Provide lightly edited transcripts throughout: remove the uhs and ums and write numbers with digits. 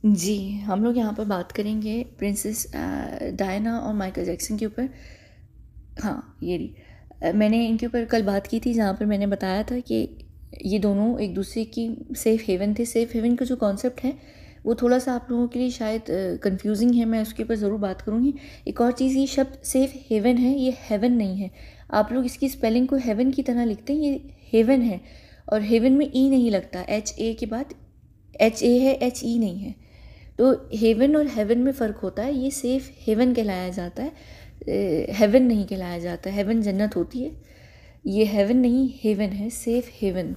जी, हम लोग यहाँ पर बात करेंगे प्रिंसेस डायना और माइकल जैक्सन के ऊपर। हाँ, ये रही। मैंने इनके ऊपर कल बात की थी, जहाँ पर मैंने बताया था कि ये दोनों एक दूसरे की सेफ़ हेवन थे। सेफ़ हेवन का जो कॉन्सेप्ट है वो थोड़ा सा आप लोगों के लिए शायद कंफ्यूजिंग है, मैं उसके ऊपर ज़रूर बात करूँगी। एक और चीज़, ये शब्द सेफ़ हेवन है, ये हेवन नहीं है। आप लोग इसकी स्पेलिंग को हेवन की तरह लिखते हैं, ये हेवन है। और हेवन में ई नहीं लगता, एच ए के बाद एच ए है, एच ई नहीं है। तो हेवन और हेवन में फ़र्क होता है। ये सेफ़ हेवन कहलाया जाता है, हेवन नहीं कहलाया जाता। हेवन जन्नत होती है, ये हेवन नहीं हेवन है, सेफ़ हेवन।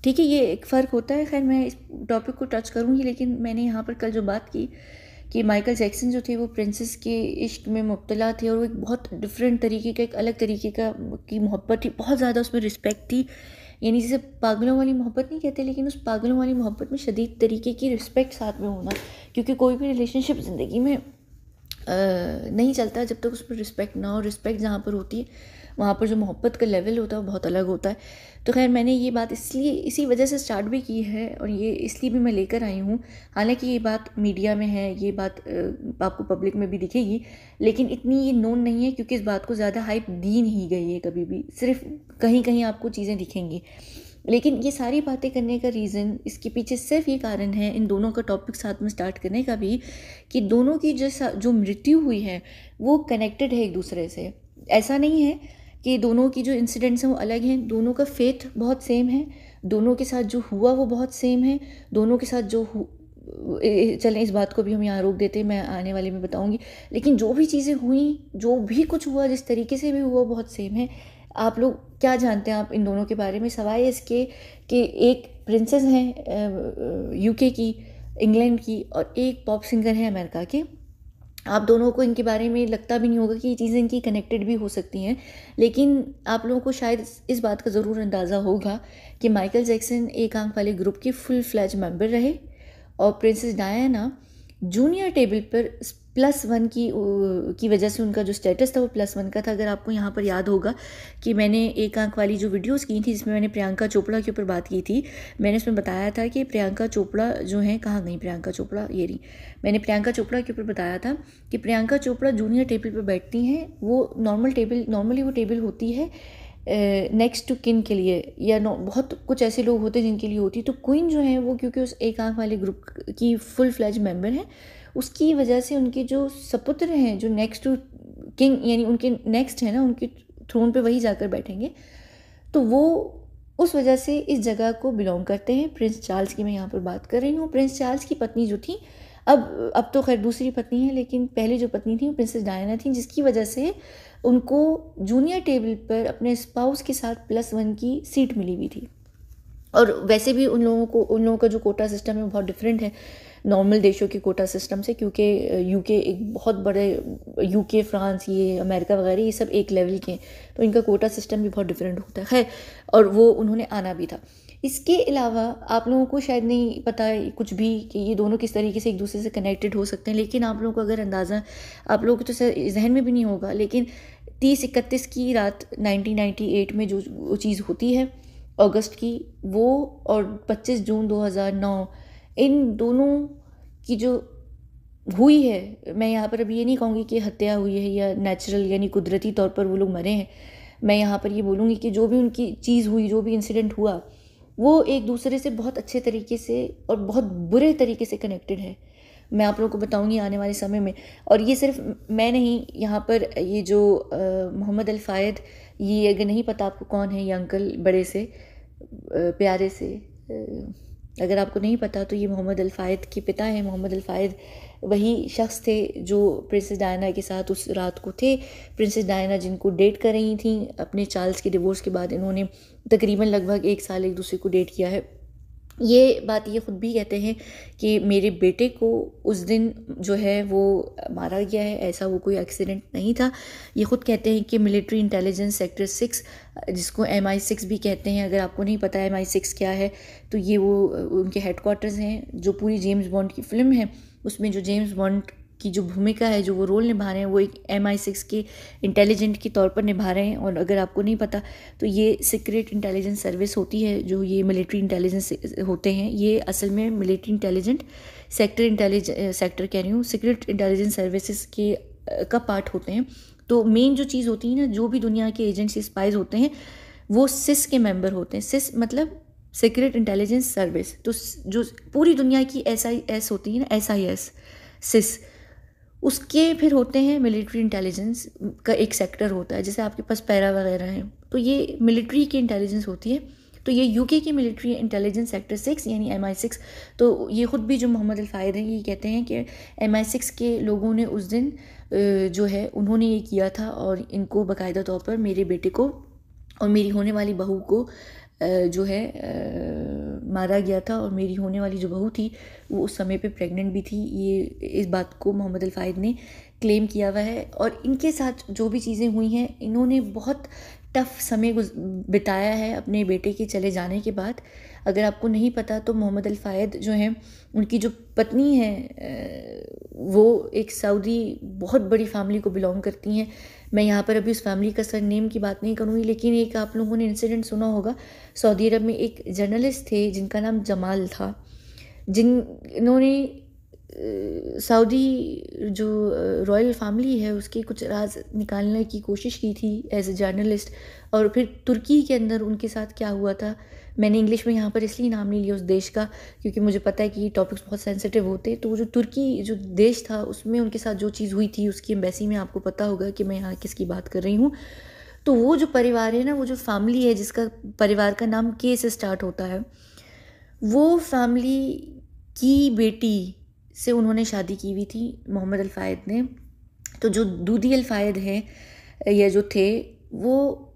ठीक है, ये एक फ़र्क होता है। खैर, मैं इस टॉपिक को टच करूँगी, लेकिन मैंने यहाँ पर कल जो बात की कि माइकल जैक्सन जो थे वो प्रिंसेस के इश्क में मुब्तला थे, और वो एक बहुत डिफरेंट तरीके का, एक अलग तरीके का की मोहब्बत थी, बहुत ज़्यादा उसमें रिस्पेक्ट थी। यानी जिसे पागलों वाली मोहब्बत नहीं कहते, लेकिन उस पागलों वाली मोहब्बत में शदीद तरीके की रिस्पेक्ट साथ में होना। क्योंकि कोई भी रिलेशनशिप ज़िंदगी में नहीं चलता जब तक उस पर रिस्पेक्ट ना हो। रिस्पेक्ट जहाँ पर होती है वहाँ पर जो मोहब्बत का लेवल होता है वो बहुत अलग होता है। तो खैर, मैंने ये बात इसलिए इसी वजह से स्टार्ट भी की है, और ये इसलिए भी मैं लेकर आई हूँ। हालांकि ये बात मीडिया में है, ये बात आपको पब्लिक में भी दिखेगी, लेकिन इतनी ये नोन नहीं है, क्योंकि इस बात को ज़्यादा हाइप दी नहीं गई है कभी भी। सिर्फ कहीं कहीं आपको चीज़ें दिखेंगी, लेकिन ये सारी बातें करने का रीज़न, इसके पीछे सिर्फ ये कारण है, इन दोनों का टॉपिक साथ में स्टार्ट करने का भी, कि दोनों की जो मृत्यु हुई है वो कनेक्टेड है एक दूसरे से। ऐसा नहीं है कि दोनों की जो इंसिडेंट्स हैं वो अलग हैं, दोनों का फेथ बहुत सेम है, दोनों के साथ जो हुआ वो बहुत सेम है, दोनों के साथ जो चलें, इस बात को भी हम यहाँ रोक देते हैं, मैं आने वाले में बताऊँगी। लेकिन जो भी चीज़ें हुई, जो भी कुछ हुआ, जिस तरीके से भी हुआ, बहुत सेम है। आप लोग क्या जानते हैं आप इन दोनों के बारे में, सवाए इसके कि एक प्रिंसेस हैं यूके की, इंग्लैंड की, और एक पॉप सिंगर है अमेरिका के। आप दोनों को इनके बारे में लगता भी नहीं होगा कि ये चीज़ें इनकी कनेक्टेड भी हो सकती हैं, लेकिन आप लोगों को शायद इस बात का ज़रूर अंदाज़ा होगा कि माइकल जैक्सन एक आंख वाले ग्रुप के फुल फ्लैज मेंबर रहे, और प्रिंसेस डायना जूनियर टेबल पर +1 की वजह से उनका जो स्टेटस था वो +1 का था। अगर आपको यहाँ पर याद होगा कि मैंने एक आंख वाली जो वीडियोस की थी, जिसमें मैंने प्रियंका चोपड़ा के ऊपर बात की थी, मैंने उसमें बताया था कि प्रियंका चोपड़ा जो है, कहाँ गई प्रियंका चोपड़ा, ये रही। मैंने प्रियंका चोपड़ा के ऊपर बताया था कि प्रियंका चोपड़ा जूनियर टेबल पर बैठती हैं। वो नॉर्मली वो टेबल होती है नेक्स्ट टू किन के लिए, या बहुत कुछ ऐसे लोग होते हैं जिनके लिए होती है। तो क्वीन जो है वो, क्योंकि उस एक आंख वाले ग्रुप की फुल फ्लैज मेंबर है, उसकी वजह से उनके जो सपुत्र हैं, जो नेक्स्ट टू किंग यानी उनके नेक्स्ट है ना, उनके थ्रोन पे वही जाकर बैठेंगे, तो वो उस वजह से इस जगह को बिलोंग करते हैं। प्रिंस चार्ल्स की मैं यहाँ पर बात कर रही हूँ। प्रिंस चार्ल्स की पत्नी जो थी, अब तो खैर दूसरी पत्नी है, लेकिन पहले जो पत्नी थी वो प्रिंसेस डायना थी, जिसकी वजह से उनको जूनियर टेबल पर अपने स्पाउस के साथ +1 की सीट मिली हुई थी। और वैसे भी उन लोगों का जो कोटा सिस्टम है वो बहुत डिफरेंट है नॉर्मल देशों के कोटा सिस्टम से, क्योंकि यूके एक बहुत बड़े, यूके, फ्रांस, ये अमेरिका वगैरह, ये सब एक लेवल के हैं, तो इनका कोटा सिस्टम भी बहुत डिफरेंट होता है। खैर, और वो उन्होंने आना भी था। इसके अलावा आप लोगों को शायद नहीं पता कुछ भी कि ये दोनों किस तरीके से एक दूसरे से कनेक्टेड हो सकते हैं, लेकिन आप लोगों को अगर अंदाज़ा, आप लोगों को तो जहन में भी नहीं होगा, लेकिन 30-31 की रात 1998 में जो चीज़ होती है अगस्त की, वो, और 25 जून 2009, इन दोनों की जो हुई है, मैं यहाँ पर अभी ये नहीं कहूँगी कि हत्या हुई है या नेचुरल यानी कुदरती तौर पर वो लोग मरे हैं। मैं यहाँ पर ये बोलूँगी कि जो भी उनकी चीज़ हुई, जो भी इंसिडेंट हुआ, वो एक दूसरे से बहुत अच्छे तरीके से और बहुत बुरे तरीके से कनेक्टेड है। मैं आप लोगों को बताऊंगी आने वाले समय में। और ये सिर्फ मैं नहीं, यहाँ पर ये जो मोहम्मद अल फ़ायद, ये अगर नहीं पता आपको कौन है, ये अंकल बड़े से प्यारे से, अगर आपको नहीं पता तो ये मोहम्मद अल फ़ायद के पिता हैं। मोहम्मद अल फ़ायद वही शख्स थे जो प्रिंसेस डायना के साथ उस रात को थे। प्रिंसेस डायना जिनको डेट कर रही थी अपने चार्ल्स के डिवोर्स के बाद, इन्होंने तकरीबन लगभग 1 साल एक दूसरे को डेट किया है। ये बात ये ख़ुद भी कहते हैं कि मेरे बेटे को उस दिन जो है वो मारा गया है, ऐसा वो कोई एक्सीडेंट नहीं था। ये ख़ुद कहते हैं कि मिलिट्री इंटेलिजेंस सेक्टर 6, जिसको MI6 भी कहते हैं, अगर आपको नहीं पता MI6 क्या है, तो ये वो उनके हेडक्वार्टर्स हैं। जो पूरी जेम्स बॉन्ड की फ़िल्म है उसमें जो जेम्स बॉन्ड की जो भूमिका है, जो वो रोल निभा रहे हैं, वो एक MI6 के इंटेलिजेंट के तौर पर निभा रहे हैं। और अगर आपको नहीं पता तो ये सीक्रेट इंटेलिजेंस सर्विस होती है, जो ये मिलिट्री इंटेलिजेंस होते हैं, ये असल में मिलिट्री इंटेलिजेंट सेक्टर कह रही हूँ, सीक्रेट इंटेलिजेंस सर्विसेज के का पार्ट होते हैं। तो मेन जो चीज़ होती है ना, जो भी दुनिया के एजेंट्स स्पाइज होते हैं वो सिस के मेंबर होते हैं। सिस मतलब सीक्रेट इंटेलिजेंस सर्विस। तो जो पूरी दुनिया की SIS होती है ना, SIS सिस, उसके फिर होते हैं मिलिट्री इंटेलिजेंस का एक सेक्टर होता है, जैसे आपके पास पैरा वगैरह हैं, तो ये मिलिट्री की इंटेलिजेंस होती है। तो ये UK की मिलिट्री इंटेलिजेंस सेक्टर 6 यानी MI6। तो ये ख़ुद भी जो मोहम्मद अल-फ़ायद हैं, ये कहते हैं कि MI6 के लोगों ने उस दिन जो है उन्होंने ये किया था, और इनको बाकायदा तौर पर मेरे बेटे को और मेरी होने वाली बहू को जो है मारा गया था। और मेरी होने वाली जो बहू थी वो उस समय पे प्रेग्नेंट भी थी। ये इस बात को मोहम्मद अल-फ़ायद ने क्लेम किया हुआ है। और इनके साथ जो भी चीज़ें हुई हैं, इन्होंने बहुत टफ़ समय बिताया है अपने बेटे के चले जाने के बाद। अगर आपको नहीं पता तो मोहम्मद अल-फ़ायद जो हैं, उनकी जो पत्नी है वो एक सऊदी बहुत बड़ी फैमिली को बिलोंग करती हैं। मैं यहाँ पर अभी उस फैमिली का सरनेम की बात नहीं करूँगी, लेकिन एक आप लोगों ने इंसिडेंट सुना होगा। सऊदी अरब में एक जर्नलिस्ट थे जिनका नाम जमाल था, जिन्होंने सऊदी जो रॉयल फैमिली है उसके कुछ राज निकालने की कोशिश की थी एज ए जर्नलिस्ट। और फिर तुर्की के अंदर उनके साथ क्या हुआ था, मैंने इंग्लिश में यहाँ पर इसलिए नाम नहीं लिया उस देश का क्योंकि मुझे पता है कि ये टॉपिक्स बहुत सेंसिटिव होते। तो वो जो तुर्की जो देश था उसमें उनके साथ जो चीज़ हुई थी, उसकी एम्बेसी में आपको पता होगा कि मैं यहाँ किसकी बात कर रही हूँ। तो वो जो परिवार है ना, वो जो फैमिली है जिसका परिवार का नाम के से स्टार्ट होता है, वो फैमिली की बेटी से उन्होंने शादी की हुई थी मोहम्मद अल-फ़ायद ने। तो जो दूधी अल-फ़ायद हैं या जो थे, वो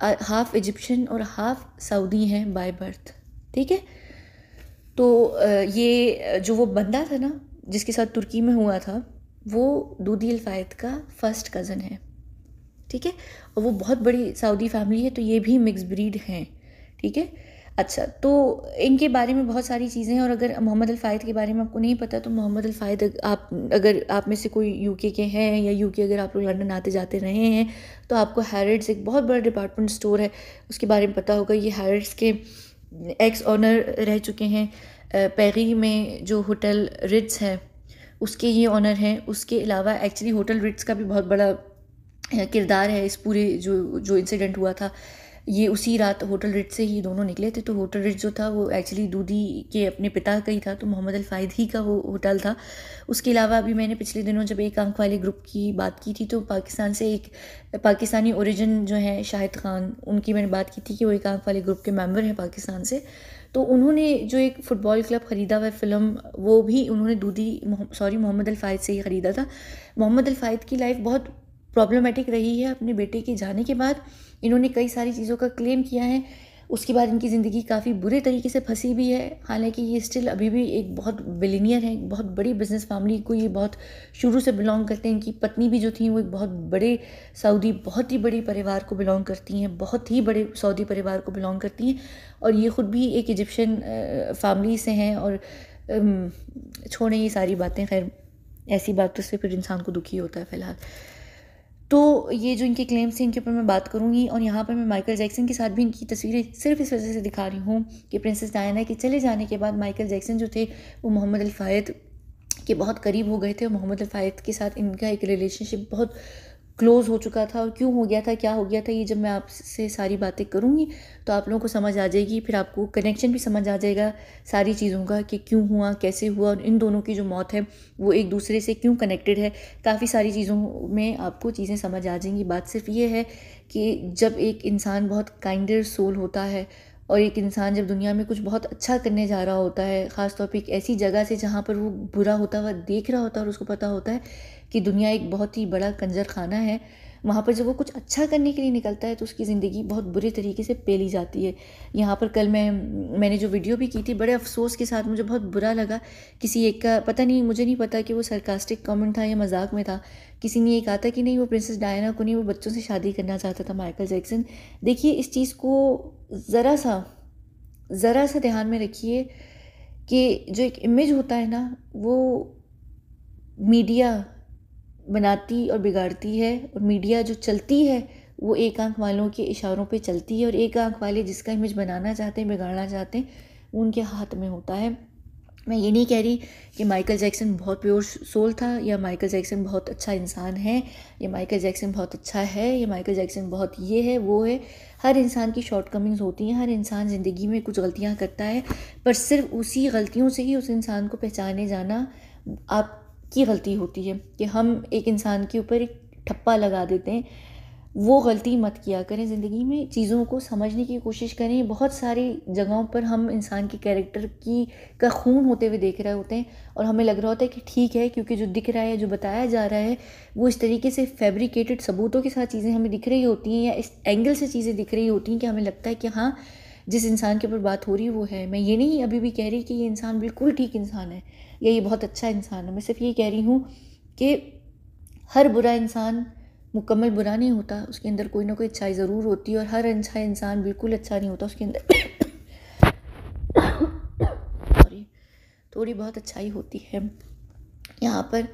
हाफ़ इजिप्शियन और हाफ़ सऊदी हैं बाय बर्थ, ठीक है। तो ये जो वो बंदा था ना जिसके साथ तुर्की में हुआ था, वो दूधी अल-फ़ायद का फर्स्ट कज़न है, ठीक है। और वो बहुत बड़ी सऊदी फैमिली है, तो ये भी मिक्स ब्रीड हैं, ठीक है। अच्छा, तो इनके बारे में बहुत सारी चीज़ें हैं। और अगर मोहम्मद अल-फ़ायद के बारे में आपको नहीं पता तो मोहम्मद अल-फ़ायद, अगर आप में से कोई UK के हैं या UK अगर आप लोग लंदन आते जाते रहे हैं तो आपको हैरिड्स एक बहुत बड़ा डिपार्टमेंट स्टोर है, उसके बारे में पता होगा। ये हैरिड्स के एक्स ऑनर रह चुके हैं। पैरी में जो होटल रिट्स है उसके ये ऑनर हैं। उसके अलावा एक्चुअली होटल रिट्स का भी बहुत बड़ा किरदार है इस पूरे जो इंसिडेंट हुआ था। ये उसी रात होटल रिट्स से ही दोनों निकले थे। तो होटल रिट्स जो था वो एक्चुअली दूधी के अपने पिता का ही था, तो मोहम्मद अल-फ़ायद ही का वो होटल था। उसके अलावा अभी मैंने पिछले दिनों जब एक आंख वाले ग्रुप की बात की थी, तो पाकिस्तान से एक पाकिस्तानी ओरिजिन जो है शाहिद खान, उनकी मैंने बात की थी कि वो एक आंख वाले ग्रुप के मेंबर हैं पाकिस्तान से। तो उन्होंने जो एक फ़ुटबॉल क्लब ख़रीदा हुआ फ़िल्म, वो भी उन्होंने मोहम्मद अल-फ़ायद से ही ख़रीदा था। मोहम्मद अल-फ़ायद की लाइफ बहुत प्रॉब्लमेटिक रही है। अपने बेटे के जाने के बाद इन्होंने कई सारी चीज़ों का क्लेम किया है। उसके बाद इनकी ज़िंदगी काफ़ी बुरे तरीके से फंसी भी है। हालांकि ये स्टिल अभी भी एक बहुत बिलियनियर है, बहुत बड़ी बिजनेस फैमिली को ये बहुत शुरू से बिलोंग करते हैं। इनकी पत्नी भी जो थी वो एक बहुत बड़े सऊदी, बहुत ही बड़ी परिवार को बिलोंग करती हैं, बहुत ही बड़े सऊदी परिवार को बिलोंग करती हैं। और ये ख़ुद भी एक इजिप्शियन फैमिली से हैं। और छोड़ें ये सारी बातें, खैर ऐसी बातों से फिर इंसान को दुखी होता है फ़िलहाल। तो ये जो इनके क्लेम्स हैं इनके ऊपर मैं बात करूँगी। और यहाँ पर मैं माइकल जैक्सन के साथ भी इनकी तस्वीरें सिर्फ इस वजह से दिखा रही हूँ कि प्रिंसेस डायना के चले जाने के बाद माइकल जैक्सन जो थे वो मोहम्मद अल-फ़ायद के बहुत करीब हो गए थे। और मोहम्मद अल-फ़ायद के साथ इनका एक रिलेशनशिप बहुत क्लोज़ हो चुका था। और क्यों हो गया था, क्या हो गया था, ये जब मैं आपसे सारी बातें करूँगी तो आप लोगों को समझ आ जाएगी। फिर आपको कनेक्शन भी समझ आ जाएगा सारी चीज़ों का कि क्यों हुआ, कैसे हुआ, और इन दोनों की जो मौत है वो एक दूसरे से क्यों कनेक्टेड है। काफ़ी सारी चीज़ों में आपको चीज़ें समझ आ जाएंगी। बात सिर्फ ये है कि जब एक इंसान बहुत काइंडर सोल होता है और एक इंसान जब दुनिया में कुछ बहुत अच्छा करने जा रहा होता है, ख़ास तौर पे एक ऐसी जगह से जहाँ पर वो बुरा होता हुआ देख रहा होता है और उसको पता होता है कि दुनिया एक बहुत ही बड़ा कंजर खाना है, वहाँ पर जब वो कुछ अच्छा करने के लिए निकलता है तो उसकी ज़िंदगी बहुत बुरे तरीके से पेली जाती है। यहाँ पर कल मैंने जो वीडियो भी की थी, बड़े अफसोस के साथ मुझे बहुत बुरा लगा। किसी एक का पता नहीं, मुझे नहीं पता कि वो सरकास्टिक कमेंट था या मजाक में था। किसी ने ये कहा था कि नहीं वो प्रिंसेस डायना को नहीं, वो बच्चों से शादी करना चाहता था माइकल जैक्सन। देखिए इस चीज़ को ज़रा सा ध्यान में रखिए कि जो एक इमेज होता है ना, वो मीडिया बनाती और बिगाड़ती है, और मीडिया जो चलती है वो एक आंख वालों के इशारों पे चलती है, और एक आंख वाले जिसका इमेज बनाना चाहते हैं, बिगाड़ना चाहते हैं, वो उनके हाथ में होता है। मैं ये नहीं कह रही कि माइकल जैक्सन बहुत प्योर सोल था, या माइकल जैक्सन बहुत अच्छा इंसान है, या माइकल जैक्सन बहुत अच्छा है, या माइकल जैक्सन बहुत ये है वो है। हर इंसान की शॉर्टकमिंग्स होती हैं, हर इंसान ज़िंदगी में कुछ गलतियां करता है, पर सिर्फ उसी गलतियों से ही उस इंसान को पहचाने जाना आपकी गलती होती है कि हम एक इंसान के ऊपर एक ठप्पा लगा देते हैं। वो गलती मत किया करें ज़िंदगी में, चीज़ों को समझने की कोशिश करें। बहुत सारी जगहों पर हम इंसान के कैरेक्टर का खून होते हुए देख रहे होते हैं, और हमें लग रहा होता है कि ठीक है, क्योंकि जो दिख रहा है, जो बताया जा रहा है, वो इस तरीके से फैब्रिकेटेड सबूतों के साथ चीज़ें हमें दिख रही होती हैं, या इस एंगल से चीज़ें दिख रही होती हैं कि हमें लगता है कि हाँ, जिस इंसान के ऊपर बात हो रही है वो है। मैं ये नहीं अभी भी कह रही कि ये इंसान बिल्कुल ठीक इंसान है, या ये बहुत अच्छा इंसान है। मैं सिर्फ ये कह रही हूँ कि हर बुरा इंसान मुकम्मल बुरा नहीं होता, उसके अंदर कोई ना कोई अच्छाई ज़रूर होती है, और हर अच्छा इंसान बिल्कुल अच्छा नहीं होता, उसके अंदर सॉरी थोड़ी बहुत अच्छाई होती है। यहाँ पर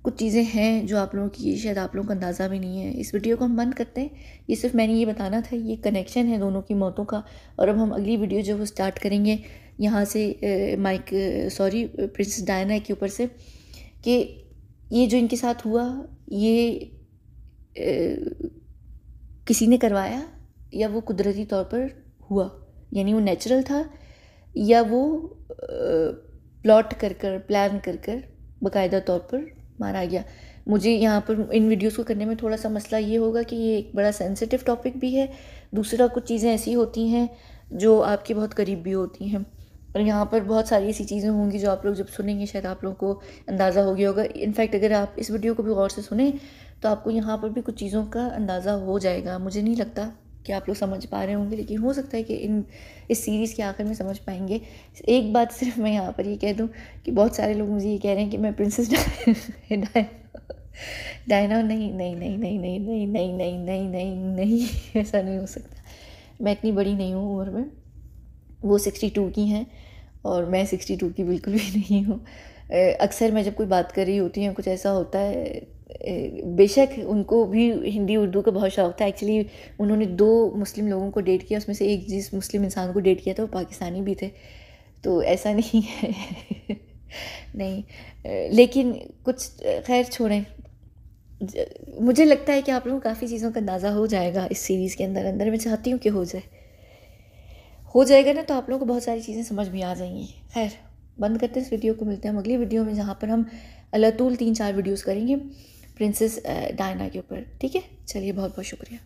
कुछ चीज़ें हैं जो आप लोगों की शायद आप लोगों को अंदाज़ा भी नहीं है। इस वीडियो को हम बंद करते हैं। ये सिर्फ मैंने ये बताना था, ये कनेक्शन है दोनों की मौतों का। और अब हम अगली वीडियो जो वो स्टार्ट करेंगे यहाँ से प्रिंसेस डायना के ऊपर से, कि ये जो इनके साथ हुआ ये किसी ने करवाया या वो कुदरती तौर पर हुआ, यानी वो नेचुरल था या वो प्लॉट कर प्लान कर बाकायदा तौर पर मारा गया। मुझे यहाँ पर इन वीडियोस को करने में थोड़ा सा मसला ये होगा कि ये एक बड़ा सेंसिटिव टॉपिक भी है, दूसरा कुछ चीज़ें ऐसी होती हैं जो आपके बहुत करीब भी होती हैं, और यहाँ पर बहुत सारी ऐसी चीज़ें होंगी जो आप लोग जब सुनेंगे शायद आप लोगों को अंदाज़ा हो गया होगा। इनफैक्ट अगर आप इस वीडियो को भी गौर से सुने तो आपको यहाँ पर भी कुछ चीज़ों का अंदाज़ा हो जाएगा। मुझे नहीं लगता कि आप लोग समझ पा रहे होंगे, लेकिन हो सकता है कि इस सीरीज़ के आखिर में समझ पाएंगे। एक बात सिर्फ मैं यहाँ पर ये कह दूँ कि बहुत सारे लोग मुझे ये कह रहे हैं कि मैं प्रिंसेस डायना नहीं नहीं नहीं नहीं नहीं नहीं नहीं नहीं नहीं नहीं नहीं ऐसा नहीं हो सकता। मैं इतनी बड़ी नहीं हूँ उम्र में, वो 62 की हैं और मैं 62 की बिल्कुल भी नहीं हूँ। अक्सर मैं जब कोई बात कर रही होती हूँ, कुछ ऐसा होता है, बेशक उनको भी हिंदी उर्दू का बहुत शौक़ था। एक्चुअली उन्होंने 2 मुस्लिम लोगों को डेट किया, उसमें से एक जिस मुस्लिम इंसान को डेट किया था वो पाकिस्तानी भी थे, तो ऐसा नहीं है नहीं, लेकिन कुछ खैर छोड़ें। मुझे लगता है कि आप लोगों को काफ़ी चीज़ों का अंदाज़ा हो जाएगा इस सीरीज़ के अंदर अंदर। मैं चाहती हूँ कि हो जाएगा ना, तो आप लोगों को बहुत सारी चीज़ें समझ भी आ जाएंगी। खैर बंद करते हैं इस वीडियो को, मिलते हैं हम अगली वीडियो में जहाँ पर हम अल्लाह तूल 3-4 वीडियोस करेंगे प्रिंसेस डायना के ऊपर। ठीक है, चलिए बहुत बहुत शुक्रिया।